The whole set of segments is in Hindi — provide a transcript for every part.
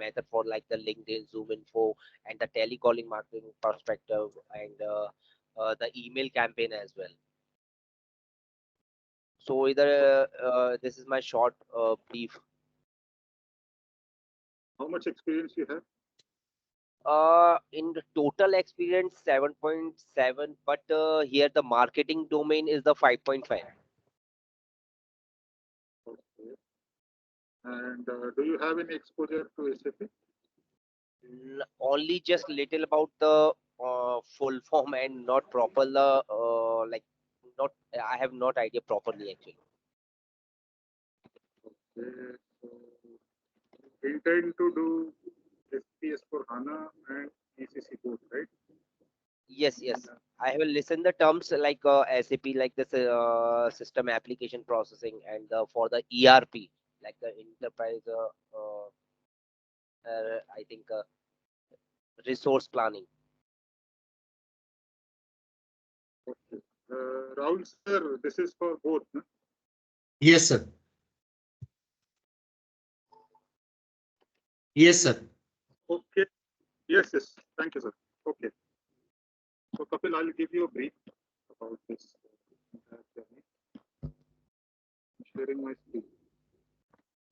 method for like the LinkedIn, Zoom info, and the telecalling marketing perspective, and the email campaign as well. So either this is my short brief. How much experience you have? In the total experience 7.7, but here the marketing domain is the 5.5. Okay. And do you have any exposure to SAP? Only just little about the full form and not proper the like not I have not idea properly actually. Okay. So you intend to do SPS for HANA and ECC both, right? Yes, yes. I have listened the terms like SAP, like this system application processing, and for the ERP, like the enterprise, I think resource planning. Okay. Rahul sir, this is for both. No? Yes, sir. Yes, sir. Okay. Yes, yes. Thank you, sir. Okay. So Kapil, I'll give you a brief about this journey. I'm sharing my screen.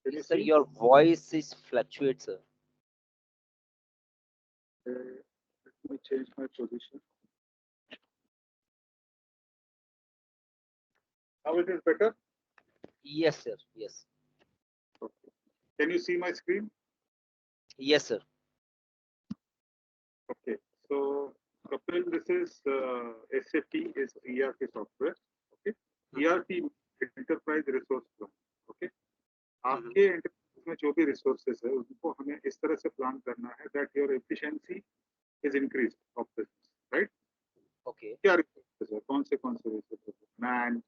Can you Sir, see? your voice is fluctuates, sir. Let me change my position. Now it is better. Yes, sir. Yes. Okay. Can you see my screen? Yes, sir. Okay. So Kapil, this is SAP is ERP software. Okay. ERP enterprise resource plan. Okay. आपके enterprise में जो भी resources है उनको हमें इस तरह से plan करना है that your efficiency is increased of business, right? Okay. क्या resources है? कौन से resources है? Man,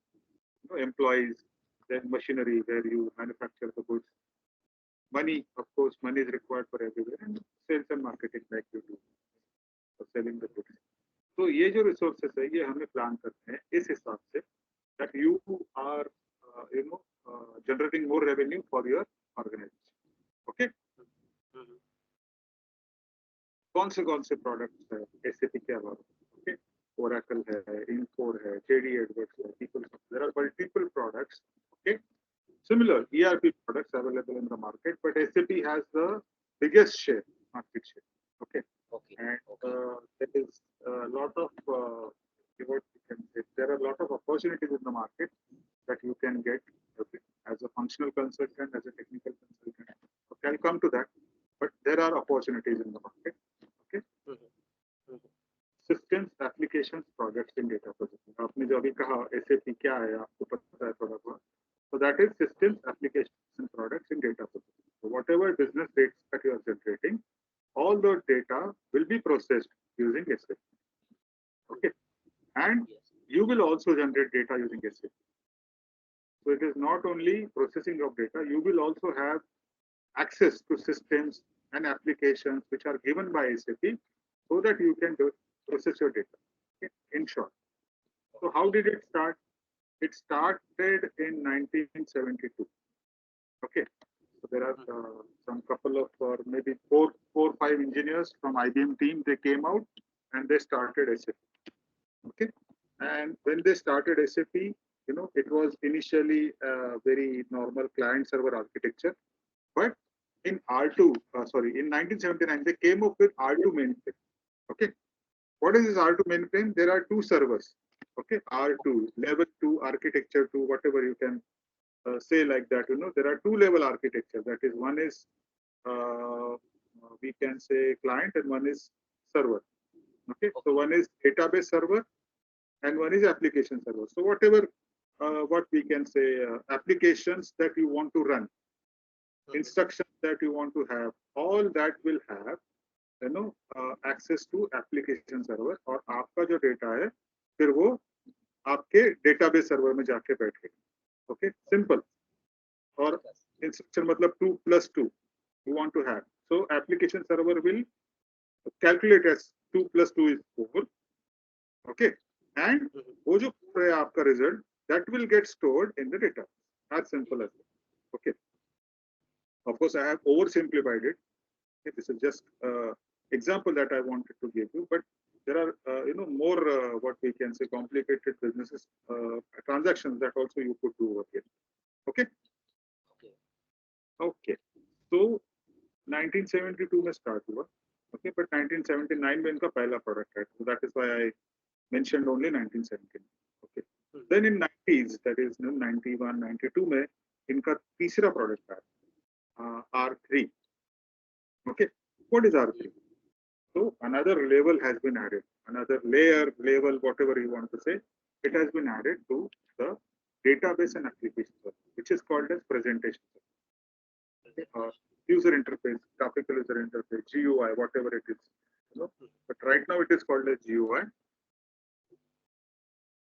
employees, then machinery where you manufacture the goods. Money, of course, money is required for everywhere, and sales and marketing like you do for selling the goods. तो ये जो resources है ये हमें plan करते हैं इस हिसाब से that you are generating more revenue for your organization. Okay. कौन से products है SAP के अलावा? Okay. Oracle है, Infor है, JD Edwards है, there are multiple products. Okay. Similar ERP products available in the market, but SAP has the biggest market share. Okay. Okay. And Okay. there is a lot of what you can say. There are a lot of opportunities in the market that you can get as a functional consultant, as a technical consultant. Okay, I'll come to that. But there are opportunities in the market. Okay. Systems, applications, products in data processing. आपने जो अभी कहा SAP क्या है आपको पता है थोड़ा बहुत. So that is systems, applications, and products in data processing. So whatever business data that you are generating, all the data will be processed using SAP. Okay. And you will also generate data using SAP. So it is not only processing of data, you will also have access to systems and applications which are given by SAP so that you can process your data. Okay. In short. So how did it start? It started in 1972. Okay. So there are some couple of maybe four or five engineers from IBM team. They came out and they started SAP. Okay. And when they started SAP, it was initially a very normal client server architecture. But in in 1979, they came up with R2 mainframe. Okay. What is this R2 mainframe? There are two servers. Okay. R2, level 2, architecture 2, whatever you can say like that. There are two level architecture. That is, one is we can say client and one is server. Okay. So one is database server and one is application server. So whatever what we can say applications that you want to run, instructions that you want to have, all that will have access to application server और आपका जो data है फिर वो आपके database server में जाके बैठेगा. Okay, simple. और instruction मतलब 2+2 you want to have. So application server will calculate as 2+2 is 4. Okay, and वो जो है आपका result that will get stored in the data. As simple as that. Okay. Of course, I have oversimplified it. Okay, this is just example that I wanted to give you, but there are more what we can say complicated businesses transactions that also you could do over here. Okay. Okay. Okay. So 1972 में start हुआ. Okay, but 1979 में इनका पहला product है. So that is why I mentioned only 1979. Okay. Then in 90s, that is 91, 92 में इनका तीसरा product है. R3. Okay. What is R3? So another level has been added. Another layer, level, whatever you want to say, it has been added to the database and application, which is called as presentation. User interface, graphical user interface, GUI, whatever it is. But right now it is called as GUI.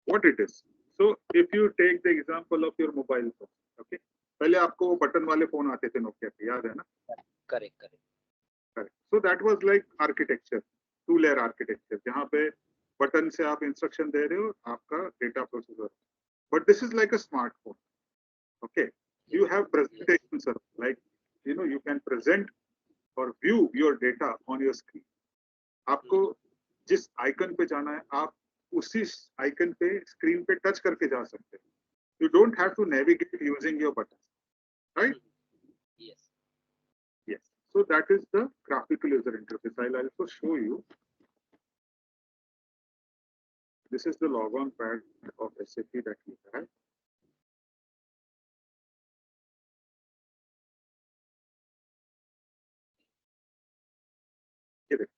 What it is? So if you take the example of your mobile phone, okay, पहले आपको बटन वाले फोन आते थे नोकिया के, याद है ना? Correct. So that was like architecture, two-layer architecture, जहाँ पे बटन से आप इंस्ट्रक्शन दे रहे हो, आपका data processor. But this is like a smartphone. Okay, you have presentation, sir. Like you can present or view your data on your screen. आपको जिस आइकन पे जाना है, आप उसी आइकन पे स्क्रीन पे टच करके जा सकते हैं. You don't have to navigate using your buttons, right? Yes. Yes. So that is the graphical user interface. I'll also show you. This is the logon pad of SAP that we have.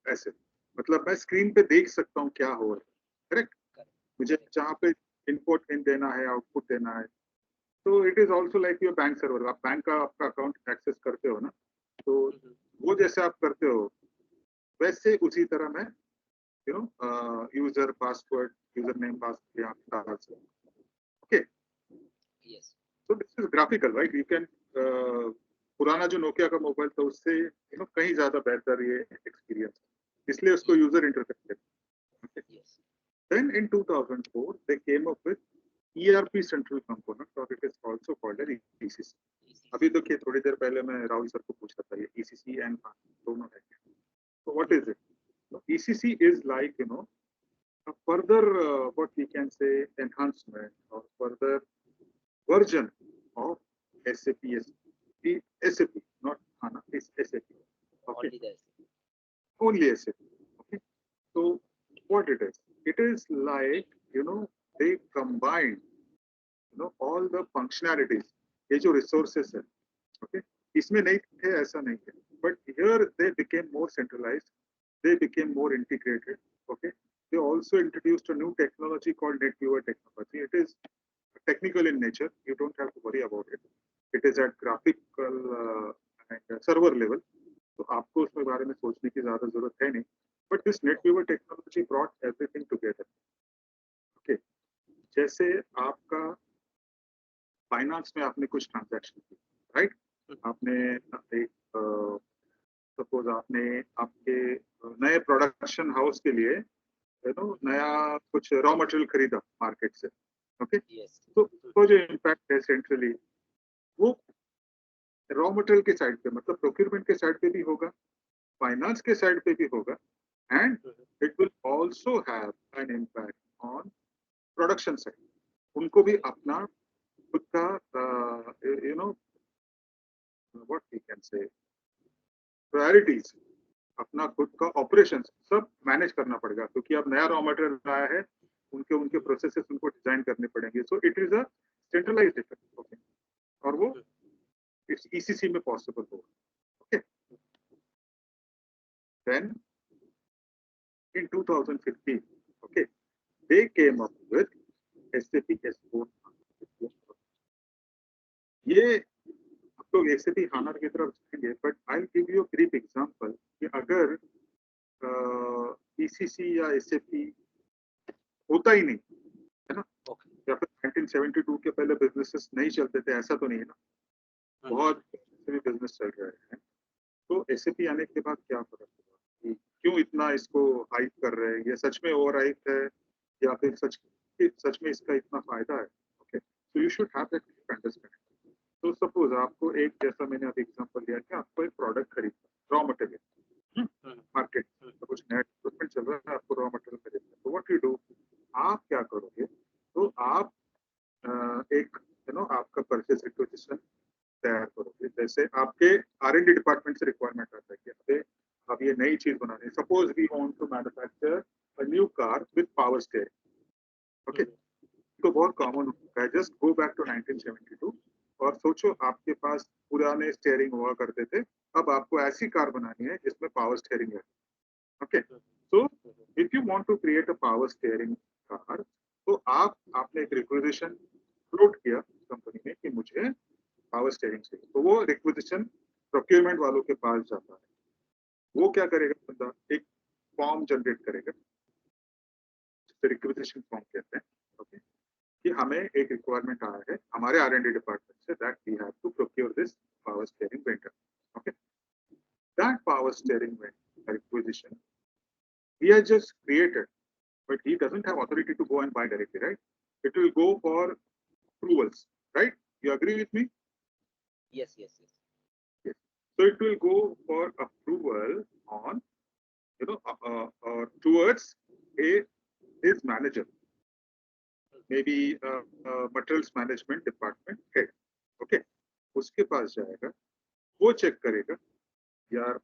ऐसे मतलब मैं स्क्रीन पे देख सकता हूँ क्या हो रहा है. करेक्ट. मुझे जहाँ पे इनपुट इन देना है, आउटपुट देना है. तो it is also like your bank server. आप बैंक का आपका अकाउंट एक्सेस करते हो ना, तो वो जैसे आप करते हो वैसे उसी तरह मैं user password, user name password यहाँ डाल सकता हूँ. Okay. Yes. So this is graphical, right? You can पुराना जो नोकिया का मोबाइल था उससे कहीं ज्यादा बेहतर ये एक्सपीरियंस, इसलिए उसको यूजर इंटरफेस कहते हैं. Yes. Then in 2004 they came up with ERP central component, or it is also called as ECC. अभी देखिए थोड़ी देर पहले मैं राहुल सर को पूछ रहा था ये ECC and दोनों है. So what is it? So ECC is like a further what we can say enhancement or further version of SAP SD. SAP, not HANA, it's SAP. Okay. Only this. Only SAP. Okay. So what it is? It is like they combine all the functionalities. ये जो resources है, okay, इसमें नहीं थे, ऐसा नहीं है. But here they became more centralized. They became more integrated. Okay. They also introduced a new technology called NetViewer technology. It is technical in nature. You don't have to worry about it. It is at graphical and server level. तो आपको उसमें बारे में सोचने की ज्यादा जरूरत है नहीं. But this NetViewer technology brought everything together. Okay. जैसे आपका फाइनेंस में आपने कुछ ट्रांजैक्शन की, राइट? आपने एक सपोज आपने आपके नए प्रोडक्शन हाउस के लिए नया कुछ रॉ मटेरियल खरीदा मार्केट से. ओके. तो उसको जो इम्पैक्ट है सेंट्रली वो रॉ मटेरियल के साइड पे, मतलब प्रोक्यूरमेंट के साइड पे भी होगा, फाइनेंस के साइड पे भी होगा, and it will also have an impact on production side. उनको भी अपना खुद का what we can say priorities, अपना खुद का ऑपरेशन सब मैनेज करना पड़ेगा, क्योंकि अब नया रॉ मटेरियल आया है, उनके उनके प्रोसेसेस उनको डिजाइन करने पड़ेंगे. So it is a centralised effect. Okay. और वो इट्स ईसीसी में पॉसिबल होगा. Okay. Then in 2015, okay, they came up with SAP S4. ये आप लोग SAP HANA की तरफ जाएंगे, but I'll give you a brief example कि अगर ECC या SAP होता ही नहीं है ना, या फिर 1972 के पहले बिजनेसेस नहीं चलते थे, ऐसा तो नहीं है ना, बहुत भी बिजनेस चल रहे हैं. तो SAP आने के बाद क्या फर्क हुआ, क्यों इतना इसको हाइप कर रहे हैं, ये सच में ओवर हाइप है या फिर सच में इसका इतना फायदा है. Okay. So you should have that understanding. तो सपोज आपको एक, जैसा मैंने अभी एग्जांपल दिया कि आपको एक प्रोडक्ट खरीदना, रॉ मटेरियल, मार्केट तो कुछ नया डेवलपमेंट चल रहा है, आपको रॉ मटेरियल खरीदना है, तो व्हाट यू डू, आप क्या करोगे, तो आप एक आपका परचेस रिक्वेजिशन तैयार करोगे। जैसे आपके R&D डिपार्टमेंट से रिक्वायरमेंट आता है कि अरे अब ये नई चीज बनानी है, suppose we want to manufacture a new car with power steering. Okay, तो बहुत कॉमन होता है, जस्ट गो बैक टू 1972 और सोचो आपके पास पुराने स्टीयरिंग हुआ करते थे, अब आपको ऐसी कार बनानी है जिसमें पावर स्टीयरिंग है। Okay, so if you want to create a power steering car, तो आपने एक रिक्वेजिशन फ्लोट किया कंपनी में कि मुझे पावर स्टीयरिंग चाहिए, तो वो रिक्वेजिशन प्रोक्योरमेंट वालों के पास जाता है। वो क्या करेगा, बंदा एक फॉर्म जनरेट करेगा जिसे रिक्वेजिशन फॉर्म कहते हैं। ओके, कि हमें एक रिक्वायरमेंट आया है हमारे R&D डिपार्टमेंट से that we have to procure this power steering vendor. Okay, that power steering vendor requisition he has just created, but he doesn't have authority to go and buy directly, right? It will go for approvals, right? You agree with me? Yes, yes, yes. Yes. So it will go for approval on, towards a his manager, maybe materials management department head. Okay, उसके पास जाएगा, वो चेक करेगा यार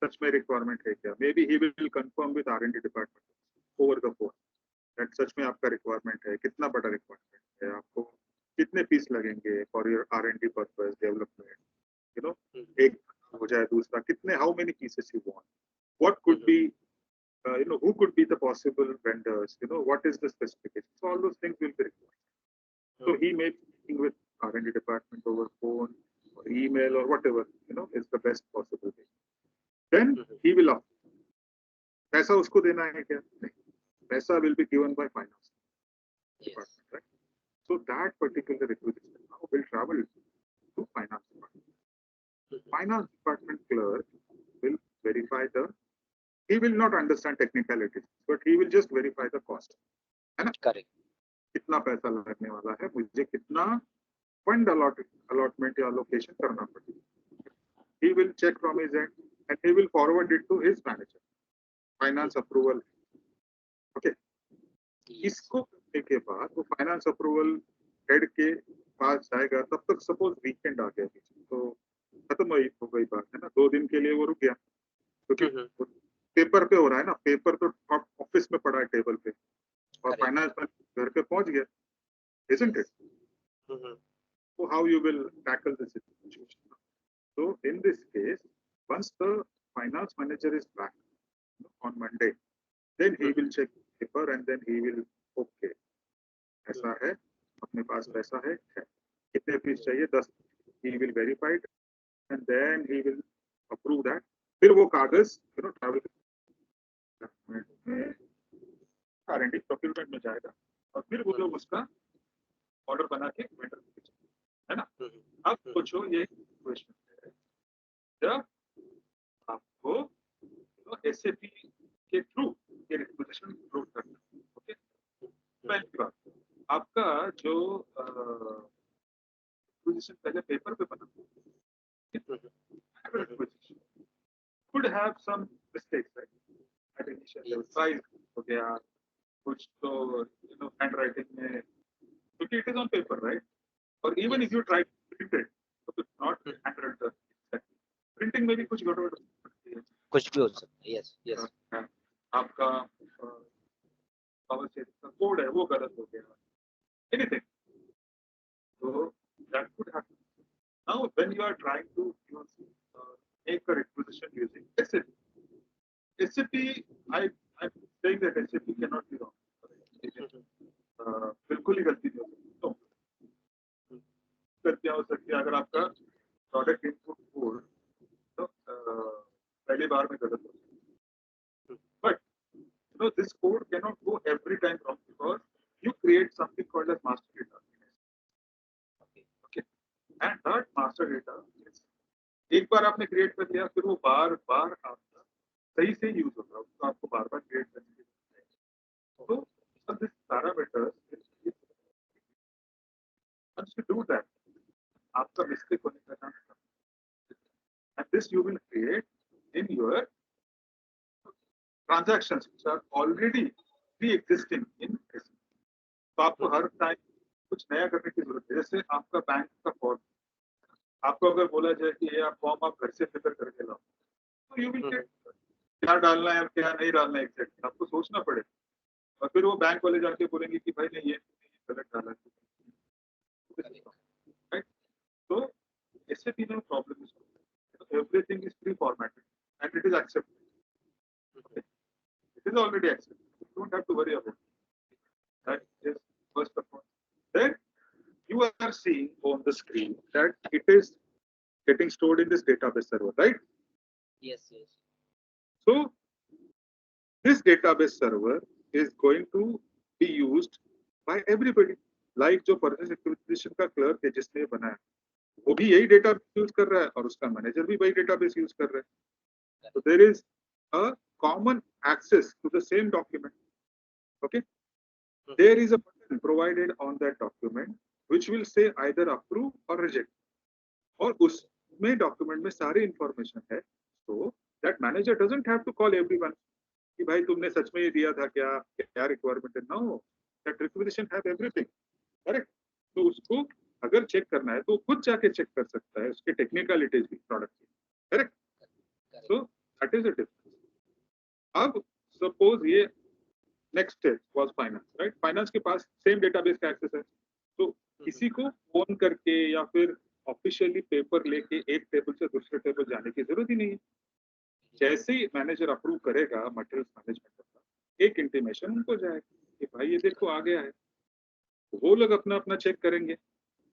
सच में रिक्वायरमेंट है क्या, may be he will confirm with R&D department over the phone that such में आपका रिक्वायरमेंट है, कितना बड़ा रिक्वायरमेंट है, आपको कितने पीस लगेंगे for your R&D purpose development, एक हो जाए, दूसरा कितने, how many pieces you want, what could be, who could be the possible vendors, what is the specification, so all those things will be required. So he may be meeting with R&D department over phone or email or whatever, is the best possible way. Then he will up. पैसा उसको देना है क्या, नहीं, पैसा will be given by finance department, right? So that particular requisition now will travel to finance department. Finance department clerk will verify he will not understand technicalities, but he will just verify the cost, है ना? Correct. कितना पैसा लगने वाला है, मुझे कितना फंड allotment या allocation करना पड़ेगा. He will check from his end and he will forward it to his manager. Finance approval. Okay. इसको करने के बाद वो फाइनेंस अप्रूवल हेड के पास जाएगा, तब तक सपोज वीकेंड आ गया तो खत्म हो गई बात, है ना, 2 दिन के लिए वो रुक गया क्योंकि पेपर पे हो रहा है ना, पेपर तो ऑफिस में पड़ा है टेबल पे और फाइनेंस घर पे पहुंच गया, isn't it? So how you will tackle the situation? So in this case, once the finance manager is back on Monday, then he will check paper and then he will, okay, ऐसा है, अपने पास पैसा है, कितने पीस चाहिए, 10, he will verify it and then he will approve that. फिर वो कागज ट्रैवल R&D प्रोक्योरमेंट में जाएगा और फिर वो लोग उसका ऑर्डर बना के वेंडर को भेजेंगे, है ना? अब सोचो ये क्वेश्चन है, जब आपको SAP के थ्रू ये रिक्वेजिशन अपलोड करना है, ओके, पहली बात आपका जो रिक्वेजिशन पहले पेपर पे बना could have some mistakes, right? At initial level, size हो गया, कुछ तो handwriting में, क्योंकि it is on paper, right? Or even if you try to print it, so it's not handwritten. Printing में भी कुछ गड़बड़ होती है, कुछ भी हो सकता है. Yes, yes. आपका पावर शेयर का कोड है वो गलत हो गया, anything, so that could happen. Now when you are trying to make a requisition using SAP, I'm saying that SAP cannot be wrong. बिल्कुल ही गलती नहीं हो सकती, तो क्या हो सकती है, अगर आपका प्रोडक्ट इनपुट कोड तो पहली बार में गलत हो सकती है, but this code cannot go every time wrong because you create something called as master data. Okay, and that master data is, एक बार आपने क्रिएट कर दिया, फिर वो बार बार आपका सही से यूज होगा, उसको आपको बार बार क्रिएट करने की जरूरत है. तो this parameter once you do that, आपका मिस्टेक होने का chance, and this you will create in your transactions which are already pre-existing in SAP. तो आपको हर टाइम कुछ नया करने की जरूरत है। जैसे आपका बैंक का फॉर्म, आपको अगर बोला जाए कि ये आप फॉर्म आप घर से फिलर करके लाओ, तो यू विल गेट क्या डालना है और क्या नहीं डालना है एग्जैक्टली आपको सोचना पड़ेगा। और फिर वो बैंक वाले जाके बोलेंगे कि भाई नहीं ये गलत डाला है, राइट? तो SAP में problem is everything is pre-formatted and it is accepted. Okay. It is already accepted. You don't have to worry about it. That is first of all. Then you are seeing on the screen that it is getting stored in this database server, right? Yes, yes. So this database server is going to be used by everybody. Like जो purchase acquisition का clerk है जिसने बनाया, वो भी यही database use कर रहा है और उसका manager भी वही database use कर रहा है. So there is a common access to the same document. Okay. There is a button provided on that document which will say either approve or reject. और उसमें document में सारी information है. So that manager doesn't have to call everyone कि भाई तुमने सच में ये दिया था क्या requirement है. No, that requisition have everything. Correct. तो उसको अगर चेक करना है तो खुद जाके चेक कर सकता है उसके टेक्निकलिटीज भी प्रोडक्ट की. Correct. So that is a difference. अब सपोज ये next step was finance, right? Finance के पास सेम डेटाबेस का एक्सेस है, तो किसी को फोन करके या फिर ऑफिशियली पेपर लेके एक टेबल से दूसरे टेबल जाने की जरूरत ही नहीं है. जैसे ही मैनेजर अप्रूव करेगा मटेरियल्स मैनेजमेंट का, एक इंटीमेशन उनको जाएगा कि भाई ये देखो आ गया है, वो लोग अपना अपना चेक करेंगे,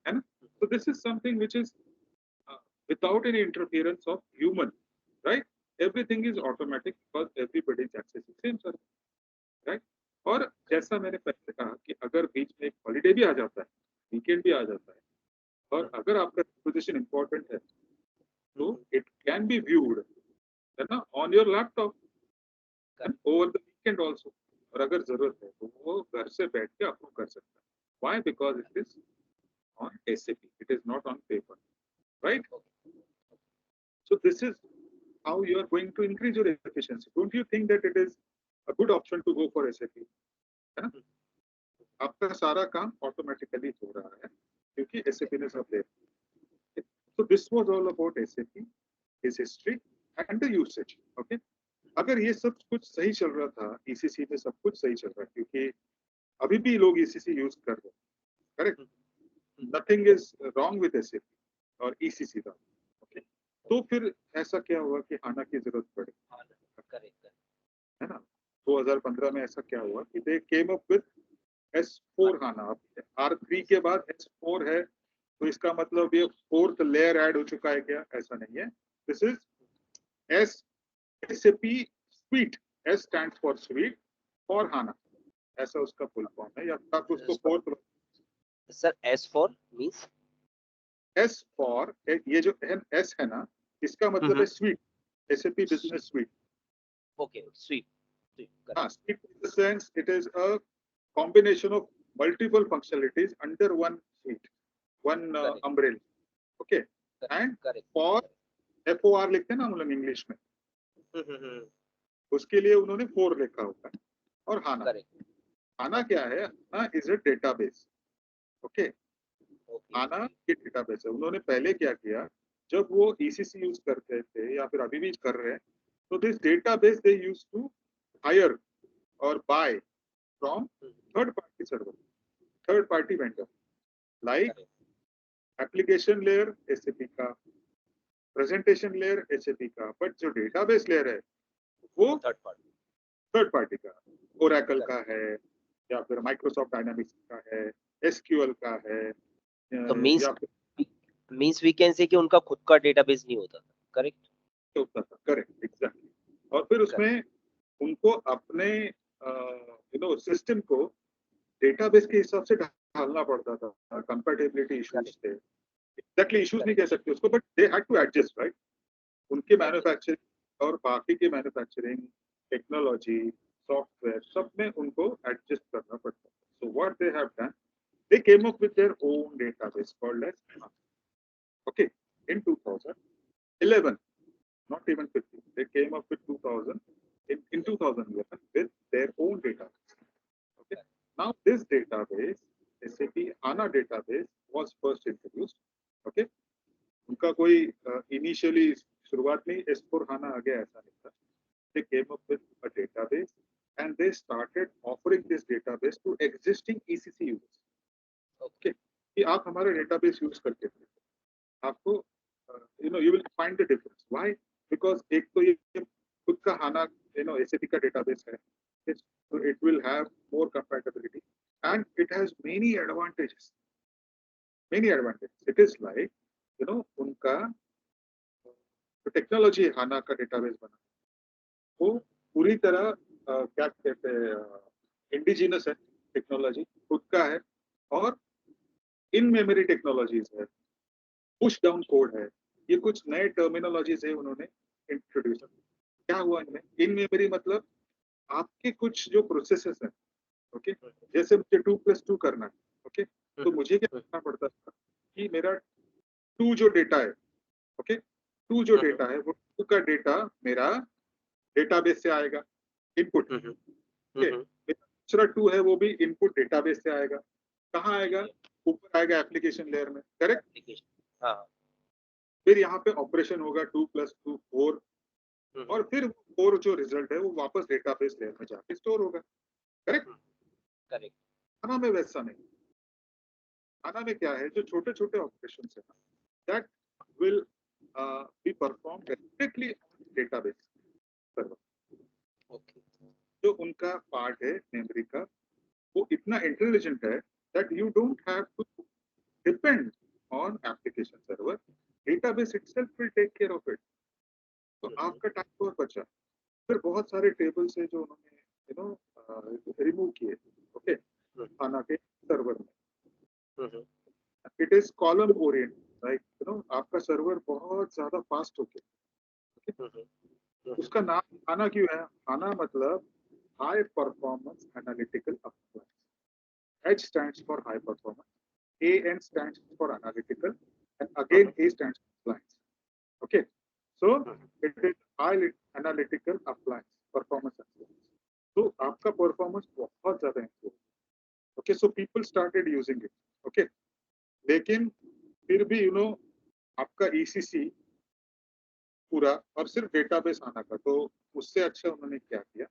है ना? So this is something which is without any interference of human, right? Everything is automatic because everybody is accessing same service, right? और जैसा मैंने पहले कहा कि अगर बीच में एक हॉलीडे भी आ जाता है, वीकेंड भी आ जाता है, और अगर आपका पोजीशन इंपॉर्टेंट है तो इट कैन बी व्यूड, है ना, on your laptop over the weekend also. और अगर जरूरत है तो वो घर से बैठ के अप्रूव कर सकता है. Why? Because it is on SAP. It is not on paper, right? So this is how you are going to increase your efficiency. Don't you think that it is a good option to go for SAP? है ना? आपका सारा काम automatically हो रहा है क्योंकि SAP ने सब दे. So this was all about SAP, its history and the usage. Okay? अगर ये सब कुछ सही चल रहा था, ECC में सब कुछ सही चल रहा है क्योंकि अभी भी लोग ECC यूज कर रहे हैं. Correct. Nothing is wrong with SAP और ECC का. ओके. तो फिर ऐसा क्या हुआ कि हाना की जरूरत पड़ी? करेक्ट, है ना? 2015 में ऐसा क्या हुआ कि दे came up with S4 Hana. R3 के बाद S4 है, तो इसका मतलब ये फोर्थ लेयर ऐड हो चुका है क्या? ऐसा नहीं है. This is SAP suite. S stands for suite for HANA. ऐसा उसका फुल फॉर्म है, या आप उसको fourth. Sir S4 means S for ये जो S है ना, इसका मतलब है suite. SAP business suite. Okay, suite. हाँ, suite in the sense it is a combination of multiple functionalities under one suite, one umbrella. Okay. And for FOR लिखते हैं ना हम लोग इंग्लिश में, उसके लिए उन्होंने 4 लिखा होता है. और हाना, हाना क्या है? हाना इज अ डेटाबेस. ओके. हाना की डेटाबेस है. उन्होंने पहले क्या किया, जब वो ECC यूज करते थे या फिर अभी भी कर रहे हैं, तो this database they use to hire और buy from third party server, third party vendor, like application layer SAP का, प्रेजेंटेशन लेयर SAP का, बट जो डेटाबेस लेयर है वो थर्ड पार्टी का, ओरेकल का है या फिर माइक्रोसॉफ्ट डायनामिक्स का है, SQL का है. तो मींस वी कैन से कि उनका खुद का डेटाबेस नहीं होता था. करेक्ट. होता था. Correct, exactly. और फिर उसमें उनको अपने सिस्टम को डेटाबेस के हिसाब से ढालना पड़ता था. कंपैटिबिलिटी इश्यूज थे. एग्जैक्टली इश्यूज नहीं कह सकते उसको, but they had to adjust, right? उनके मैन्युफैक्चरिंग और बाकी के मैन्युफैक्चरिंग, टेक्नोलॉजी, सॉफ्टवेयर, सब में उनको एडजस्ट करना पड़ता है. So what they have done, they came up with their own database called as HANA. Okay, in 2011, not even 15, they came up with 2000 in 2011 with their own database. Okay. Now this database, SAP HANA database, was first introduced. Okay. उनका कोई इनिशियली शुरुआत में S4 HANA आ गया ऐसा नहीं था. They came up with a database and they started offering this database to existing ECC users. Okay. कि आप हमारा database use करके आपको you will find the difference. Why? Because एक तो ये खुद का HANA SAP का database है. So it will have more compatibility and it has many advantages. Many advantages. It is like उनका जो टेक्नोलॉजी HANA का database बना वो पूरी तरह क्या कहते हैं इंडिजिनस है, टेक्नोलॉजी खुद का है और इन मेमोरी टेक्नोलॉजीज है, पुश डाउन कोड है. ये कुछ नए टर्मिनोलॉजीज है उन्होंने इंट्रोड्यूस. क्या हुआ इनमें? इन मेमोरी मतलब आपके कुछ जो प्रोसेसेस हैं, ओके, जैसे मुझे 2+2 करना है, ओके, तो मुझे क्या करना पड़ता था कि मेरा 2 जो डेटा है, ओके, 2 जो डेटा है वो 2 का डेटा मेरा डेटाबेस से आएगा इनपुट. दूसरा 2 है वो भी इनपुट डेटाबेस से आएगा. कहाँ आएगा? ऊपर आएगा एप्लीकेशन लेयर में. करेक्ट. हाँ. फिर यहाँ पे ऑपरेशन होगा 2+2 4 और फिर 4 जो रिजल्ट है वो वापस डेटाबेस लेयर में जाके स्टोर होगा. करेक्ट. करेक्ट. खाना में वैसा नहीं. खाना में क्या है, जो छोटे छोटे ऑपरेशन है that will be perform directly on database server. Okay. जो उनका पार्ट है मेमोरी का वो इतना इंटेलिजेंट है that you don't have to depend on application server. Database itself will take care of it. तो आपका टाइम और बचा. फिर बहुत सारे टेबल्स है जो उन्होंने रिमूव किए. ओके. खाना के सर्वर में it is column oriented. Like आपका सर्वर बहुत ज्यादा फास्ट हो गया. उसका नाम खाना क्यों है? खाना मतलब high performance analytical appliance. H stands for high performance, AN stands for analytical, and again A stands for appliance. Okay, so it is high analytical appliance performance appliance. So आपका performance बहुत ज़्यादा improve. Okay, so people started using it. Okay, लेकिन फिर भी आपका ECC पूरा और सिर्फ डेटाबेस आना का, तो उससे अच्छा उन्होंने क्या किया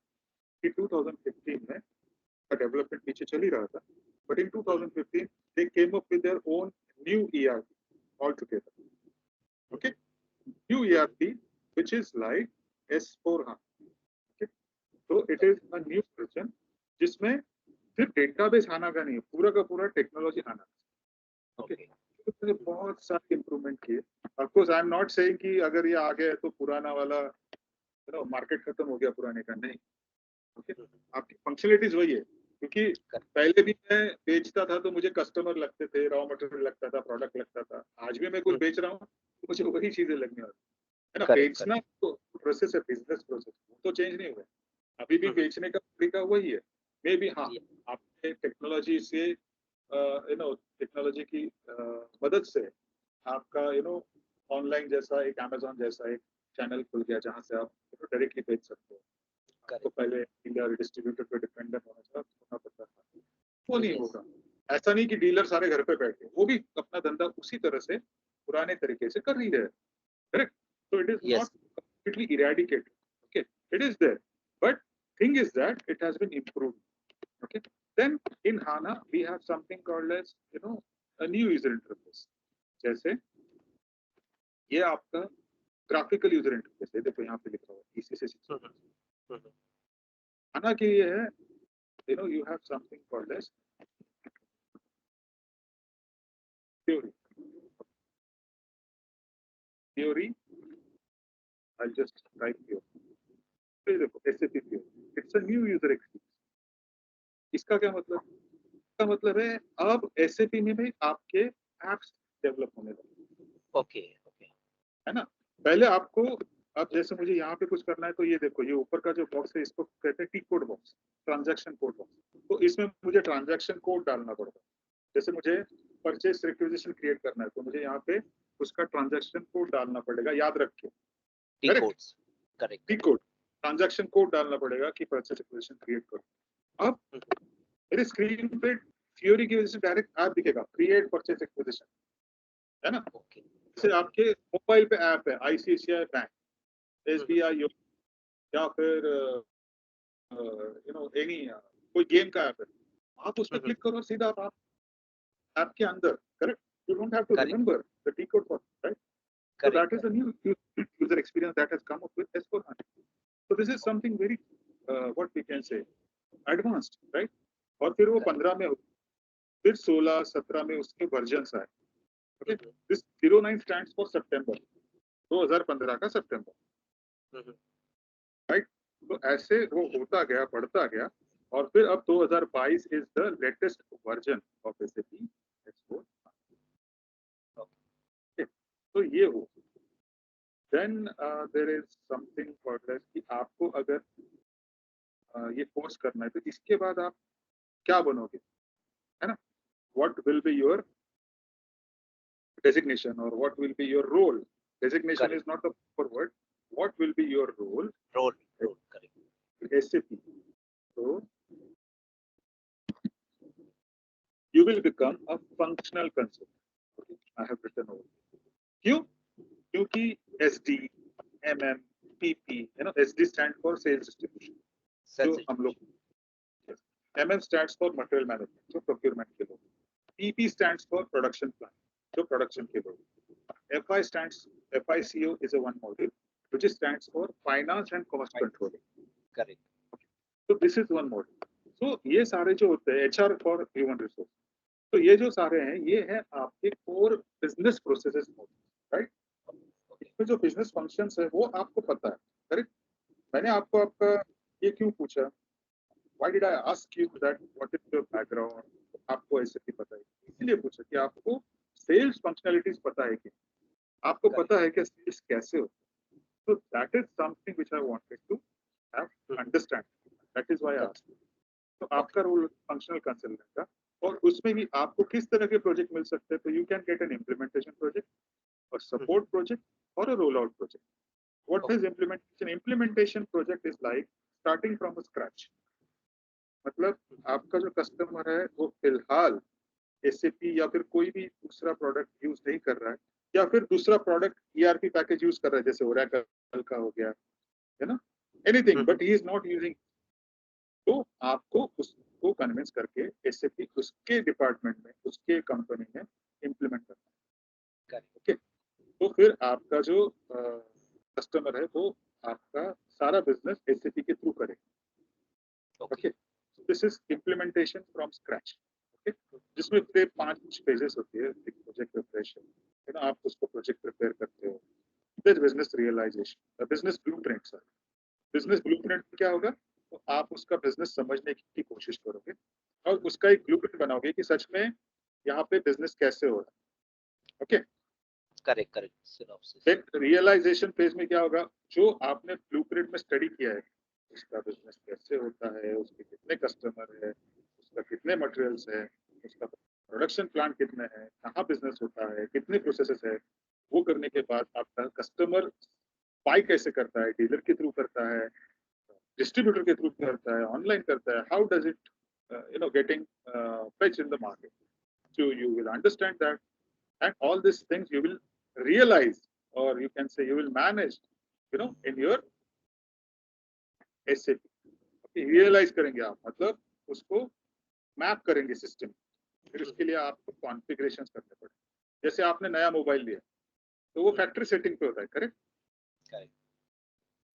कि 2015 में का डेवलपमेंट पीछे चल ही रहा था, but in 2015 they came up with their own new ERP altogether. Okay, new ERP which is like S4 HANA. Okay, so it is a new version जिसमें सिर्फ डेटाबेस आना का नहीं, पूरा का पूरा टेक्नोलॉजी आना. ओके, तो बहुत सारे इंप्रूवमेंट किए. Of course I am not saying कि अगर ये आ गया तो पुराना वाला मार्केट खत्म हो गया पुराने का, नहीं. ओके, आपकी फंक्शनलिटीज वही है. क्योंकि पहले भी मैं बेचता था तो मुझे कस्टमर लगते थे, रॉ मटेरियल लगता था, प्रोडक्ट लगता था. आज भी मैं कुछ बेच रहा हूँ तो मुझे वही चीजें लगने वाली है ना. बेचना तो प्रोसेस है, बिजनेस प्रोसेस, वो तो चेंज नहीं हुआ. अभी भी बेचने का तरीका वही है. मे बी हाँ, आपने टेक्नोलॉजी से टेक्नोलॉजी की मदद से आपका ऑनलाइन जैसा एक अमेजोन जैसा एक चैनल खुल गया जहाँ से आप डायरेक्टली बेच सकते हो. तो पहले डीलर डिस्ट्रीब्यूटर पे डिपेंडेंट होना पड़ता था, वो नहीं होगा. ऐसा नहीं कि डीलर सारे घर पे बैठे, वो भी अपना धंधा उसी तरह से पुराने तरीके से कर रही है. Correct. So it is not completely eradicated. Okay, it is there, but thing is that it has been improved. Okay, then in HANA we have something called as a new user interface. जैसे ये आपका ग्राफिकल यूजर इंटरफेस है. देखो यहाँ पे लिखा हुआ है ECC6. HANA के लिए है you have something called as theory. I'll just type here. देखो SAP theory. It's a new user experience. इसका क्या मतलब? इसका मतलब है अब SAP में भी आपके एप्स डेवलप होने लगे. ओके. है ना. पहले आपको, अब जैसे मुझे यहाँ पे कुछ करना है तो ये देखो, ये ऊपर का जो बॉक्स है इसको कहते हैं T code box, transaction code box. तो इसमें मुझे ट्रांजैक्शन कोड डालना पड़ता है. जैसे मुझे परचेस रिक्विजिशन क्रिएट करना है तो मुझे यहाँ पे उसका ट्रांजैक्शन कोड डालना पड़ेगा, याद रख के. T code. ट्रांजैक्शन कोड डालना पड़ेगा कि परचेज एक्विजिशन क्रिएट करो। अब मेरे स्क्रीन पे थियोरी की वजह से डायरेक्ट ऐप दिखेगा, क्रिएट परचेज एक्विजिशन, है ना। ओके जैसे आपके मोबाइल पे ऐप है, आईसीआईसीआई बैंक, एसबीआई, या फिर एनी कोई गेम का ऐप है, आप उस पर क्लिक करो सीधा आप ऐप के अंदर, correct. You don't have to correct remember the T code for, right. So that correct is a new user experience that has come up with S/4HANA. So this is something very what we can say advanced, right? और फिर वो 15 में, फिर 16, 17 में उसके वर्जन्स आए। Okay, this 09 stands for September, 2015 का सितंबर, राइट। तो ऐसे वो होता गया, बढ़ता गया, और फिर अब 2022 is the latest version of SAP S/4। तो ये हो, then there is something for कि आपको अगर ये कोर्स करना है तो इसके बाद आप क्या बनोगे, है ना। What will be your designation और what will be your role. Designation is not the proper word, what will be your role role correct SAP. तो you will become a functional consultant. I have written over. क्यों? क्योंकि SD, MM, PP, SD stand for sales distribution, जो हम लोग, MM stands for material management, जो procurement के लोग, PP stands for production plan, जो production के लोग, FICO is a one module which stands for finance and cost controlling. Correct So this is one module. So ये सारे जो होते हैं HR for human resource, तो ये जो सारे हैं ये है आपके कोर बिजनेस प्रोसेसेस, राइट। इसमें जो बिजनेस फंक्शंस है वो आपको पता है, करेक्ट। मैंने आपको आपका ये क्यों पूछा, why did I ask you that what is your background, आपको ऐसे भी पता है, इसलिए पूछा कि आपको सेल्स फंक्शनलिटीज पता है कि आपको पता है कि सेल्स कैसे हो। तो that is something which I wanted to have understand, that is why I asked. तो आपका रोल फंक्शनल कंसल्टेंट का, और उसमें भी आपको किस तरह के प्रोजेक्ट मिल सकते हैं। तो you can get an implementation project और सपोर्ट प्रोजेक्ट और a role out project. What is implementation? Implementation project is like starting from scratch, मतलब आपका जो कस्टमर है वो फिलहाल एसएपी या फिर कोई भी दूसरा प्रोडक्ट यूज नहीं कर रहा है, या फिर दूसरा प्रोडक्ट ईआरपी पैकेज यूज कर रहा है, जैसे ओरेकल का हो गया, है ना, anything, but he is not using. तो आपको उसको कन्विंस करके एसएपी उसके डिपार्टमेंट में, उसके कंपनी में इम्प्लीमेंट करना है, ओके। तो फिर आपका जो कस्टमर है वो आपका सारा बिजनेस एसएपी के थ्रू करेगा, okay. This is implementation from scratch, okay, जिसमें 5 फेजेस होती है। प्रोजेक्ट प्रिपरेशन, है ना, आप उसको प्रोजेक्ट प्रिपेयर करते हो, फिर business realization, business blueprint. Business blueprint क्या होगा, तो आप उसका बिजनेस समझने की कोशिश करोगे और उसका एक ब्लूप्रिंट बनाओगे कि सच में यहाँ पे बिजनेस कैसे हो रहा है, ओके। Correct correct synopsis. फिर रियलाइजेशन फेज में क्या होगा, जो आपने ब्लूप्रिंट में स्टडी किया है, उसका बिजनेस कैसे होता है, उसके कितने कस्टमर है, उसका कितने मटेरियल्स है, उसका प्रोडक्शन प्लान कितने हैं, कहाँ बिजनेस होता है, कितने प्रोसेसेस है, वो करने के बाद आपका कस्टमर बाय कैसे करता है, डीलर के थ्रू करता है, डिस्ट्रीब्यूटर के थ्रू करता है, ऑनलाइन करता है, how does it getting fetch in the market. So you will understand that, and all these things you will realize, or you can say you will manage, in your SAP. Okay, realize करेंगे आप, मतलब उसको मैप करेंगे सिस्टम। फिर उसके लिए आपको कॉन्फ़िगरेशंस करने पड़े। जैसे आपने नया मोबाइल लिया तो वो फैक्ट्री सेटिंग पे होता है, करेक्ट।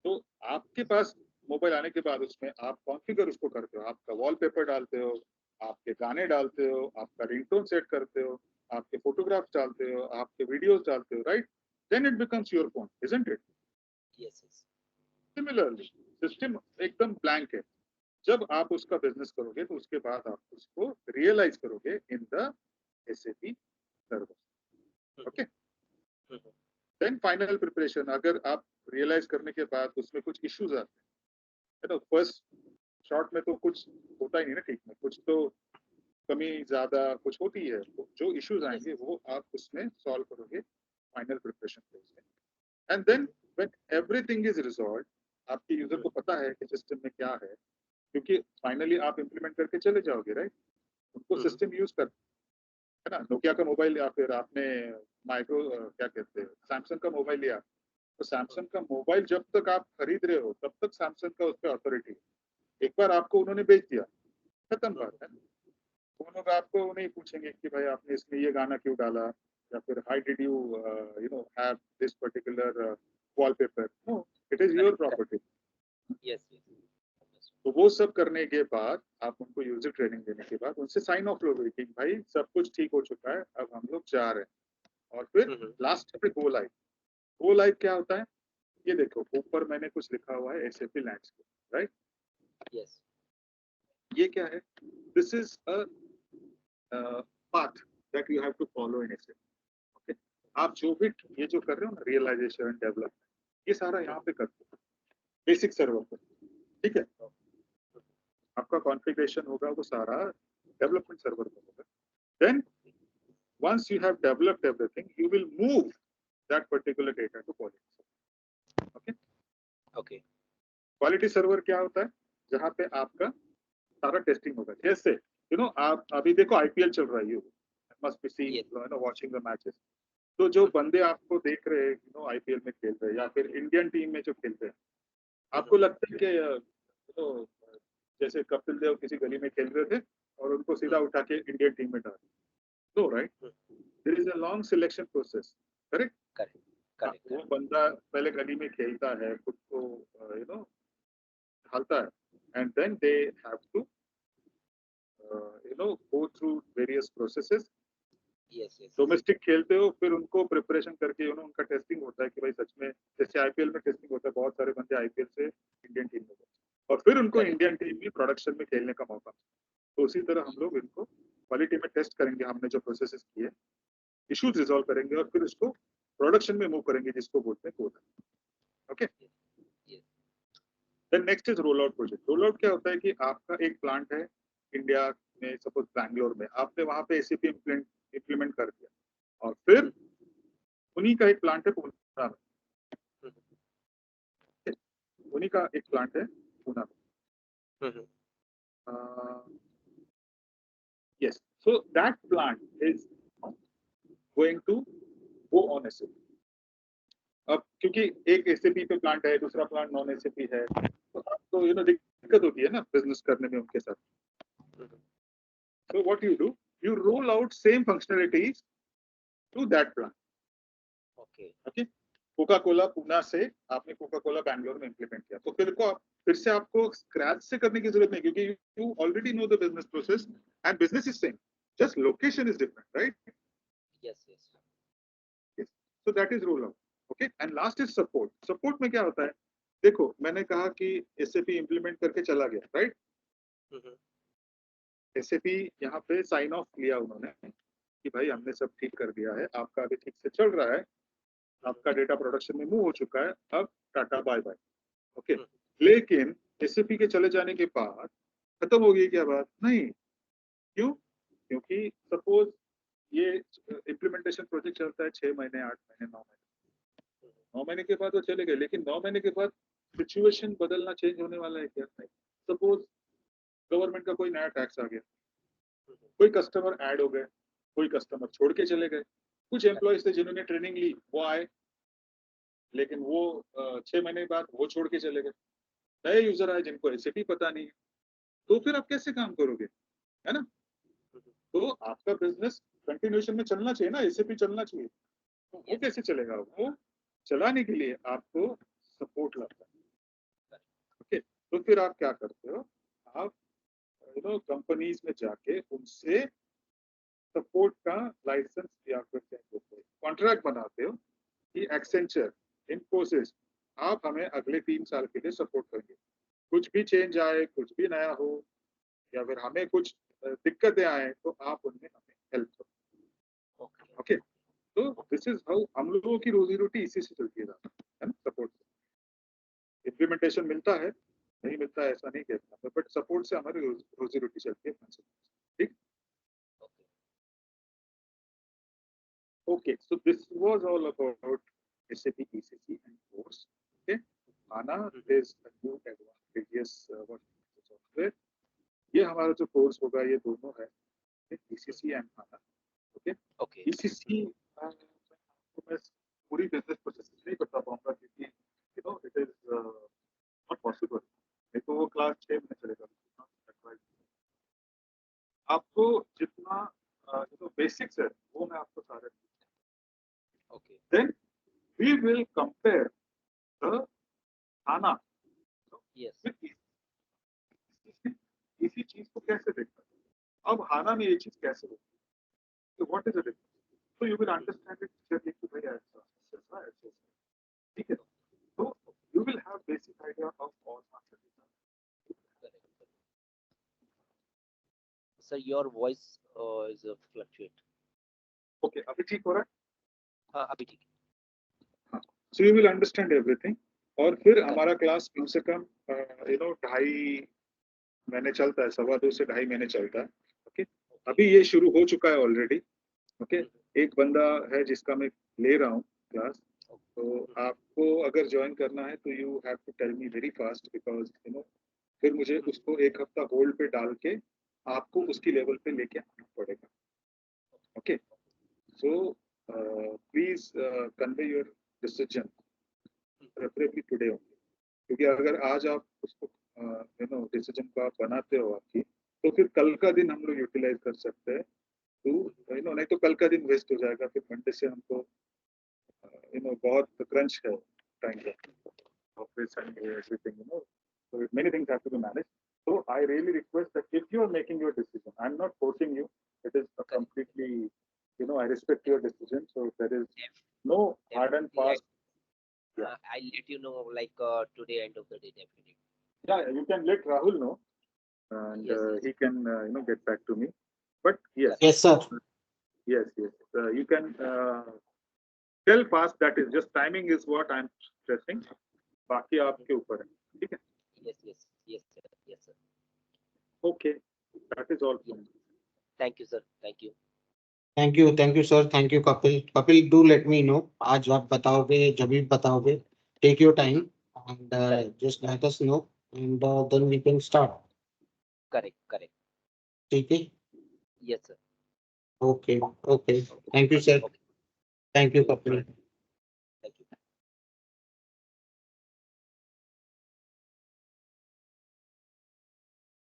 तो आपके पास मोबाइल आने के बाद उसमें आप कॉन्फ़िगर उसको करते हो, आपका वॉलपेपर डालते हो, आपके गाने डालते हो, आपका रिंगटोन सेट करते हो, आपके फोटोग्राफ्स डालते हो, आपके वीडियोस डालते हो, right. Then it becomes your phone, isn't it. Yes yes. Similarly system एकदम ब्लैंक है। जब आप उसका बिजनेस करोगे तो उसके बाद आप उसको रियलाइज करोगे in the SAP server, okay. Then final preparation, अगर आप रियलाइज करने के बाद उसमें कुछ इश्यूज आते हैं, तो फर्स्ट शॉर्ट में तो कुछ होता ही नहीं ना, ठीक में कुछ तो कमी ज्यादा कुछ होती है, तो जो इश्यूज आएंगे वो आप उसमें सॉल्व करोगे फाइनल प्रिपरेशन फेज में। And then when everything is resolved, आपके यूजर को पता है कि सिस्टम में क्या है, क्योंकि फाइनली आप इम्प्लीमेंट करके चले जाओगे, राइट? उनको सिस्टम यूज कर, है ना? नोकिया का मोबाइल या फिर आपने माइक्रो क्या कहते हैं सैमसंग का मोबाइल लिया, तो सैमसंग का मोबाइल जब तक आप खरीद रहे हो तब तक सैमसंग का उस पर अथॉरिटी है। एक बार आपको उन्होंने बेच दिया, खत्म बात है। वो लोग आपको नहीं पूछेंगे कि भाई आपने इसमें ये गाना क्यों डाला, या फिर why did you you know have this particular wallpaper. No, it is your Correct, correct. Property. Yes, yes. Understood. तो वो सब करने के बाद आप उनको यूजर ट्रेनिंग देने के बाद उनसे साइन ऑफ लोगे कि भाई सब कुछ ठीक हो चुका है, अब हम लोग जा रहे हैं। और फिर लास्ट पे गो लाइव। गो लाइव क्या होता है? ये देखो ऊपर मैंने कुछ लिखा हुआ है एसएपी लैंडस्केप, राइट? Yes. ये क्या है? This is a path that you have to follow in SAP. Okay, आप जो भी ये जो कर रहे हो ना, रियलाइजेशन डेवलपमेंट, ये सारा यहाँ पे करते हो बेसिक सर्वर पर, ठीक है? आपका कॉन्फ़िगरेशन होगा वो सारा डेवलपमेंट सर्वर पर होगा। Then once you have developed everything, you will move that particular data to quality server. Okay? Okay. Quality server क्या होता है? जहाँ पे आपका सारा टेस्टिंग होगा। जैसे आप अभी देखो आईपीएल चल रहा है, you must be seeing, Yes. Watching the matches. तो जो बंदे आपको देख रहे हैं आईपीएल में खेल रहे हैं या फिर इंडियन टीम में जो खेलते हैं, आपको लगता है कि जैसे कपिल देव किसी गली में खेल रहे थे और उनको सीधा उठा के इंडियन टीम में डाल, no, right? There is a long selection process, correct? Correct. Correct. वो बंदा पहले गली में खेलता है, खुद को ढालता है, and then they have to go through various processes. Yes. Yes. Domestic खेलते हो, फिर उनको प्रिपरेशन करके उनका टेस्टिंग होता है कि भाई सच में, जैसे आईपीएल में टेस्टिंग होता है, बहुत सारे बंदे आईपीएल से इंडियन टीम में गए और फिर उनको Correct. इंडियन टीम में प्रोडक्शन में खेलने का मौका। तो उसी तरह हम लोग इनको क्वालिटी में टेस्ट करेंगे, हमने जो प्रोसेसेस किए, इश्यूज रिजॉल्व करेंगे और फिर इसको प्रोडक्शन में मूव करेंगे, जिसको बोलते हैं code. Okay, Yes. Then next is roll out project. Roll out क्या होता है कि आपका एक प्लांट है इंडिया में, सपोज बैंगलोर में, आपने वहां पे एसीपी इम्प्लीमेंट कर दिया, और फिर उन्हीं का एक प्लांट है पूना में, उन्हीं का एक प्लांट है पूना में। yes, so that plant is going to go on SAP। अब क्योंकि एक एसएपी पे प्लांट है, दूसरा प्लांट नॉन एसएपी है, तो दिक्कत होती है ना बिजनेस करने में उनके साथ। So what you do, you roll out same functionalities to that plant। Okay. Okay, Coca Cola Poona से आपने कोका कोला बैंगलोर में इम्प्लीमेंट किया, तो फिर से आपको स्क्रैच से करने की जरूरत नहीं, क्योंकि you already know the business process and business is same, just location is different, right? Yes. Yes. So that is roll out। Okay, and last is support. Support में क्या होता है? देखो मैंने कहा कि एसएपी इम्प्लीमेंट करके चला गया, राइट? एसएपी यहाँ पे साइन ऑफ लिया उन्होंने कि भाई हमने सब ठीक कर दिया है, आपका अभी ठीक से चल रहा है, आपका डेटा प्रोडक्शन में मूव हो चुका है, अब टाटा बाय बाय। ओके, लेकिन एसएपी के चले जाने के बाद खत्म हो गई क्या बात? नहीं। क्यों? क्योंकि सपोज ये इम्प्लीमेंटेशन प्रोजेक्ट चलता है 6 महीने, 8 महीने, 9 महीने। 9 महीने के बाद वो चले गए, लेकिन 9 महीने के बाद सिचुएशन बदलना, चेंज होने वाला है क्या? नहीं। सपोज गवर्नमेंट का कोई नया टैक्स आ गया, कोई कस्टमर ऐड हो गए, कोई कस्टमर छोड़ के चले गए, कुछ एम्प्लॉयज थे जिन्होंने ट्रेनिंग ली, वो आए, लेकिन वो 6 महीने बाद वो छोड़ के चले गए। नए यूजर आए जिनको एसएपी पता नहीं है, तो फिर आप कैसे काम करोगे, है ना? तो आपका बिजनेस कंटिन्यूएशन में चलना चाहिए ना, एसएपी चलना चाहिए। तो वो कैसे चलेगा? वो चलाने के लिए आपको सपोर्ट लगता है। ओके, तो फिर आप क्या करते हो? आप कंपनीज में जाके उनसे सपोर्ट का लाइसेंस या फिर कॉन्ट्रैक्ट बनाते हो कि एक्सेंचर, इन्फोसिस, आप हमें अगले 3 साल के लिए सपोर्ट करेंगे, कुछ भी चेंज आए, कुछ भी नया हो, या फिर हमें कुछ दिक्कतें आए, तो आप उनमें हमें हेल्प करो। ओके, तो दिस इज हाउ हम लोगों की रोजी रोटी इसी से चलती है ना, सपोर्ट से। इम्प्लीमेंटेशन मिलता है, नहीं मिलता है ऐसा नहीं कहता, बट सपोर्ट से हमारी रोजी रोटी चलती है। ठीक, okay, so this was all about SAP ECC and course। okay, HANA is a new advantageous software. ये हमारा जो कोर्स होगा ये दोनों है ECC and HANA. Okay. Okay. ECC तो मैं पूरी बिजनेस प्रोसेस नहीं बता पाऊंगा क्योंकि it is not possible. नहीं तो वो क्लास 6 में चलेगा. आपको जितना बेसिक्स है वो मैं आपको सारे. Okay. Then we will compare the HANA. Yes. इसी चीज को कैसे देखना है, अब हाना में ये चीज कैसे होती है, तो व्हाट इज इट, तो you will understand it clearly कि भाई ऐसा ऐसा, ठीक है, तो you will have basic idea of all master data. Sir, your voice is fluctuate. Okay, अभी ठीक हो रहा है? हाँ, अभी ठीक है. So you will understand everything. और फिर हमारा क्लास कम से कम 2.5 महीने चलता है, 2.25 से 2.5 महीने चलता है. ओके, अभी ये शुरू हो चुका है ऑलरेडी. ओके, एक बंदा है जिसका मैं ले रहा हूँ क्लास, तो आपको अगर ज्वाइन करना है तो you have to tell me very fast because फिर मुझे उसको 1 हफ्ता होल्ड पे डाल के आपको उसकी लेवल पे लेके आना पड़ेगा. Okay, so please convey your decision preferably today only, क्योंकि अगर आज आप उसको डिसीजन को आप बनाते हो आपकी, तो फिर कल का दिन हम लोग यूटिलाइज कर सकते हैं. तो नहीं तो कल का दिन वेस्ट हो जाएगा, फिर मंडे से हमको बहुत क्रंच है टाइम का, office and everything, so many things have to be managed. So I really request that if you are making your decision, I'm not forcing you, it is a completely, I respect your decision, so there is no hard and fast. I'll let you know like today end of the day definitely. Yeah, you can let Rahul know, and Yes. he can get back to me. But yes, Yes, sir. yes, you can tell fast. That is just timing is what I'm stressing. बाकी आपके ऊपर है, ठीक है? Yes, sir. Okay, that is all. Thank you, sir. Thank you. Thank you, sir. Thank you, Kapil. Kapil, do let me know. आज आप बताओगे, जब भी बताओगे, take your time and just let us know, and then we can start. Correct. ठीक है? Yes, sir. Okay. Thank you, sir. Okay. Thank you, Kapil.